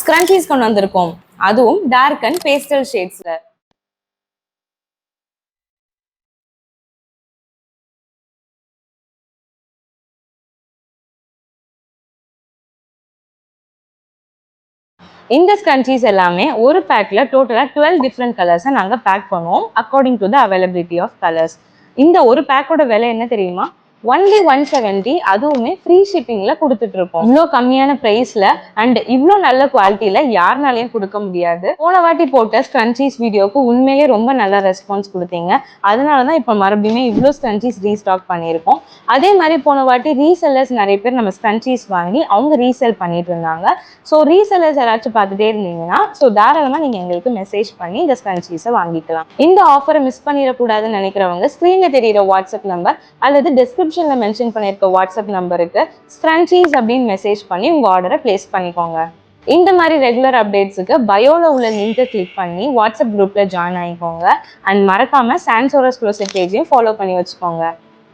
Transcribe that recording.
Scrunchies கொண்டு வந்திருக்கோம், அதுவும் டார்க் அண்ட் பேஸ்டல் ஷேட்ஸ்ல. இந்த ஸ்க்ரன்ச்சீஸ் எல்லாமே ஒரு பேக்ல டோட்டலா 12 டிஃப்ரெண்ட் கலர்ஸை நாங்க பேக் பண்ணுவோம் according to the availability of colours. இந்த ஒரு பேக்கோட விலை என்ன தெரியுமா? ஒன்லி 170. அதுவுமே ஃப்ரீ ஷிப்பிங்ல கொடுத்துட்டு இருக்கோம். இவ்வளோ கம்மியான பிரைஸ்ல அண்ட் இவ்வளோ நல்ல குவாலிட்டியில யாருனாலையும் கொடுக்க முடியாது. போன வாட்டி போட்ட ஸ்க்ரன்ச்சீஸ் வீடியோக்கு உண்மையிலேயே ரொம்ப நல்ல ரெஸ்பான்ஸ் கொடுத்தீங்க. அதனாலதான் இப்போ மறுபடியுமே இவ்வளோ ஸ்க்ரன்ச்சீஸ் ரீஸ்டாக் பண்ணியிருக்கோம். அதே மாதிரி போன வாட்டி ரீசெல்லர்ஸ் நிறைய பேர் நம்ம ஸ்க்ரன்ச்சீஸ் வாங்கி அவங்க ரீசெல் பண்ணிட்டு இருந்தாங்க. ஸோ ரீசெல்லர்ஸ் யாராச்சும் பார்த்துட்டே இருந்தீங்கன்னா தாராளமாக நீங்கள் எங்களுக்கு மெசேஜ் பண்ணி இந்த ஸ்க்ரன்ச்சீஸை வாங்கிக்கலாம். இந்த ஆஃபரை மிஸ் பண்ணிடக்கூடாதுன்னு நினைக்கிறவங்க ஸ்க்ரீனில் தெரியிற வாட்ஸ்அப் நம்பர் அல்லது டிஸ்கிரிப்ஷனில் மென்ஷன் பண்ணியிருக்க வாட்ஸ்அப் நம்பருக்கு ஸ்க்ரன்ச்சீஸ் அப்படின்னு மெசேஜ் பண்ணி உங்கள் ஆர்டரை பிளேஸ் பண்ணிக்கோங்க. இந்த மாதிரி ரெகுலர் அப்டேட்ஸுக்கு பயோல உள்ள லிங்கை கிளிக் பண்ணி வாட்ஸ்அப் குரூப்பில் ஜாயின் ஆகிக்கோங்க. அண்ட் மறக்காமல் சான்சோரஸ் க்ளோசெட் பேஜையும் ஃபாலோ பண்ணி வச்சுக்கோங்க.